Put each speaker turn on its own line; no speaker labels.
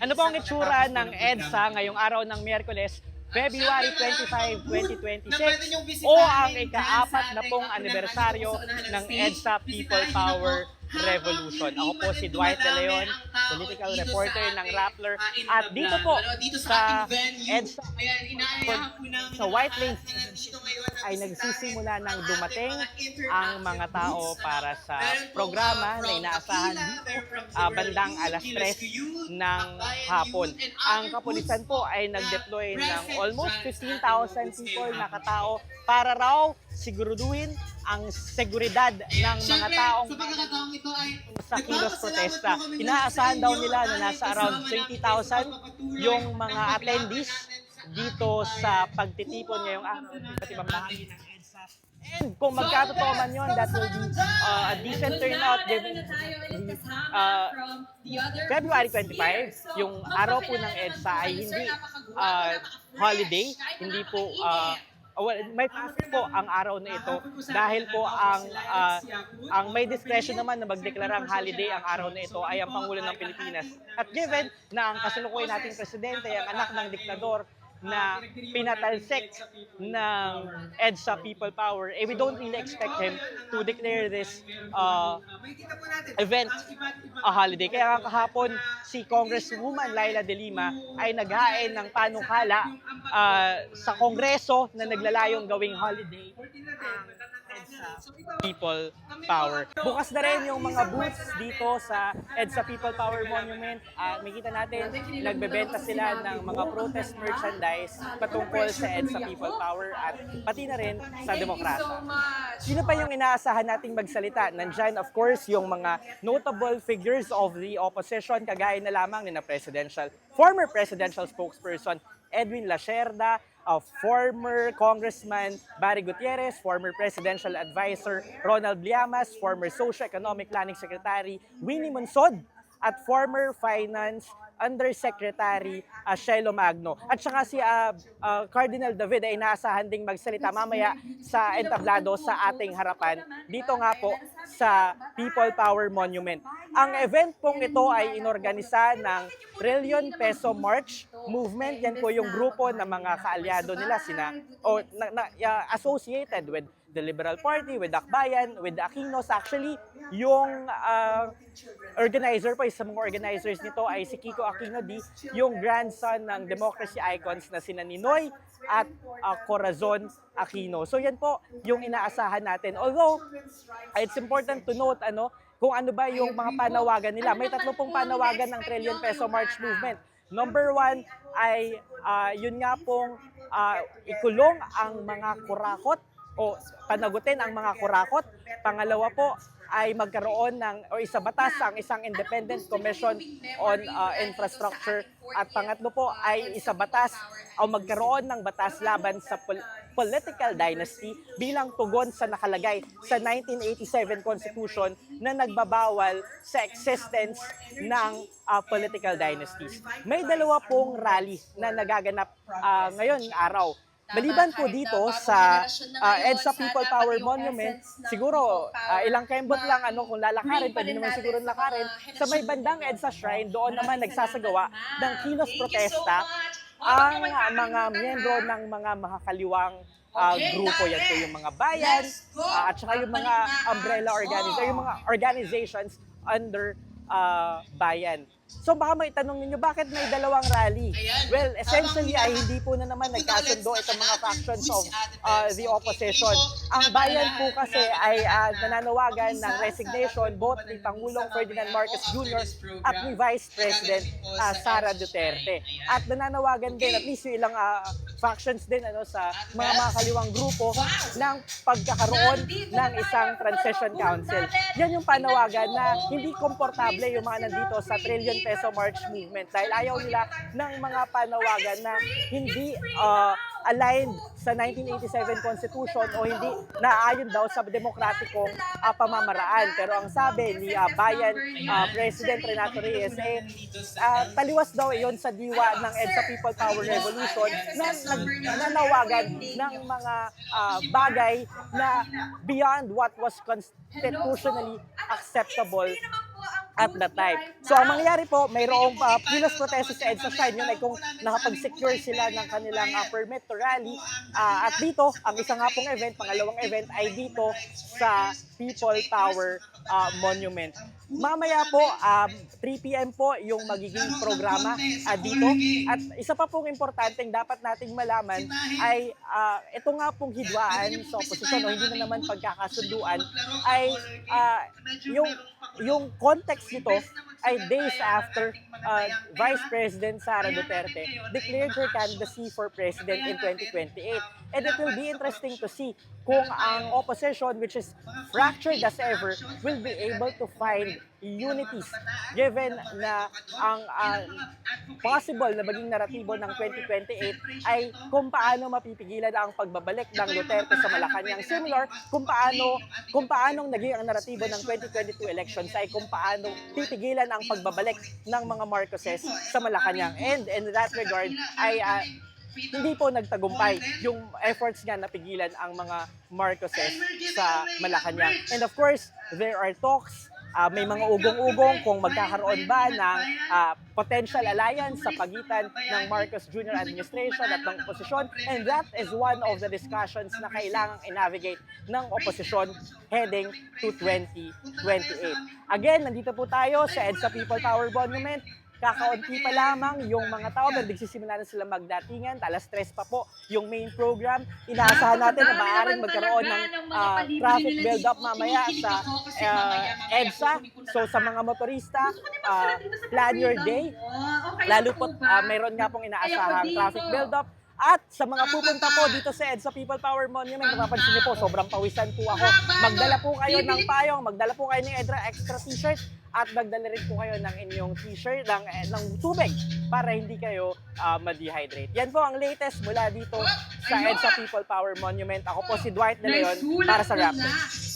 Ano po ang itsura ng EDSA ngayong araw ng Miyerkules, February 25, 2026 o ang ika-4 na pong anibersaryo ng EDSA People Power Revolution. Ako po si Dwight De Leon, political reporter ng Rappler. At dito po sa EDSA, sa White Lane ay nagsisimula ng dumating ang mga tao para sa programa na inaasahan bandang alas 3 ng hapon. Ang kapulisan po ay nag-deploy ng almost 15,000 people na katao para raw siguraduhin ang seguridad ng mga taong sa kilos protesta. Inaasahan daw nila na nasa around 20,000 yung mga attendees dito sa pagtitipon ngayong araw ng iba't ibang bahagi ng EDSA. And kung magkatotoo man yun, that will be a decent turnout. February 25, yung araw po ng EDSA ay hindi holiday, hindi po may pasok po ang araw na ito dahil po ang may discretion naman na magdeklarang holiday ang araw na ito ay ang Pangulo ng Pilipinas. At given na ang kasalukuyan nating presidente ay ang anak ng diktador na pinatalsik ng EDSA People Power, we don't really expect him to declare this event a holiday. Kaya kahapon, si Congresswoman Laila De Lima ay naghain ng panukala sa Kongreso na naglalayong gawing holiday People Power. Bukas na rin yung mga booths dito sa EDSA People Power Monument. Makita natin, nagbebenta sila ng mga protest merchandise patungkol sa EDSA People Power at pati na rin sa demokrasya. Sino pa yung inaasahan nating magsalita? Nandyan, of course, yung mga notable figures of the opposition, kagaya na lamang ni former presidential spokesperson Edwin Lacerda, former Congressman Barry Gutierrez, former Presidential Advisor Ronald Llamas, former Socio-Economic Planning Secretary Winnie Monsod, at former Finance Undersecretary Shelo Magno. At saka si Cardinal David ay inaasahan ding magsalita mamaya sa entablado sa ating harapan dito nga po sa People Power Monument. Ang event pong ito ay inorganisa ng Trillion Peso March Movement. Yan po yung grupo ng mga kaalyado nila associated with the Liberal Party, with Akbayan, with the Aquinos. Actually, yung organizer po, isa mga organizers nito ay si Kiko Aquino D, yung grandson ng democracy icons na sina Ninoy at Corazon Aquino. So yan po yung inaasahan natin. Although, it's important to note kung ano ba yung mga panawagan nila. May 3 pong panawagan ng Trillion Peso March Movement. Number 1 ay yun nga pong ikulong ang mga kurakot o panagutin ang mga kurakot. Pangalawa po ay magkaroon isabatas ang isang Independent Commission on Infrastructure. At pangatlo po ay isabatas o magkaroon ng batas laban sa political dynasty bilang tugon sa nakalagay sa 1987 Constitution na nagbabawal sa existence ng political dynasties. May 2 pong rally na nagaganap ngayon araw. Maliban po dito sa EDSA People Power Monument, siguro ilang kembot lang kung lalakarin, pwede naman siguro lakarin. Sa may bandang EDSA Shrine, doon naman nagsasagawa ng kilos protesta ang mga miyembro ng mga makakaliwang grupo. Yan po yung mga bayan at saka yung mga umbrella organizations under bayan. So baka may tanong ninyo, bakit may 2 rally? Well, essentially ay hindi po na naman nagkasundo itong mga factions of the opposition. Ang bayan po kasi ay nananawagan ng resignation both ni Pangulong Ferdinand Marcos Jr. at ni Vice President Sara Duterte. At nananawagan din at least yung ilang factions din sa mga makakaliwang grupo ng pagkakaroon ng isang transition council. Yan yung panawagan na hindi komportable yung mga nandito sa Trillion Peso March Movement dahil ayaw nila ng mga panawagan na hindi aligned sa 1987 Constitution o hindi naayon daw sa demokratikong pamamaraan. Pero ang sabi ni Bayan President Renato Reyes, taliwas daw iyon sa diwa ng EDSA People Power Revolution na nanawagan ng mga bagay na beyond what was constitutionally acceptable at that time. So ang mangyayari po, mayroong kilos protesta sa EDSA Shine, yun ay kung nakapag-secure sila ng kanilang permit to rally. At dito, ang isa nga pong event, pangalawang event ay dito sa People Power Monument. Mamaya po, 3 p.m. po yung magiging programa dito. At isa pa pong importanteng dapat nating malaman ay ito nga pong hidwaan sa oposisyon o hindi na naman pagkakasunduan ay yung context nito ay days after Vice President Sara Duterte declared her candidacy for president in 2028. And it will be interesting to see kung ang opposition, which is fractured as ever, will be able to find unities given na ang possible na maging naratibo ng 2028 ay kung paano mapipigilan ang pagbabalik ng Duterte sa Malacanang. Similar kung paano naging ang naratibo ng 2022 elections ay kung paano pipigilan ang pagbabalik ng mga Marcoses sa Malacanang. And in that regard ay hindi po nagtagumpay yung efforts nga na pigilan ang mga Marcoses sa Malacanang. And of course, there are talks, may mga ugong-ugong kung magkakaroon ba ng potential alliance sa pagitan ng Marcos Jr. administration at ng oposisyon. And that is one of the discussions na kailangang i-navigate ng oposisyon heading to 2028. Again, nandito po tayo sa EDSA People Power Monument. Kakaunti pa lamang yung mga tao, pero nagsisimula na sila magdatingan, alas 3 pa po yung main program. Inaasahan natin na maaaring magkaroon ng traffic build-up mamaya sa EDSA. So sa mga motorista, plan your day. Lalo po, mayroon nga pong inaasahang traffic build-up. At sa mga pupunta po dito sa EDSA People Power Monument, mapapansin niyo po, sobrang pawisan po ako. Magdala po kayo ng payong, magdala po kayo ng extra t-shirt, at magdala rin po kayo ng inyong t-shirt, ng tubig, para hindi kayo ma-dehydrate. Yan po ang latest mula dito sa EDSA People Power Monument. Ako po si Dwight De Leon para sa Raptor.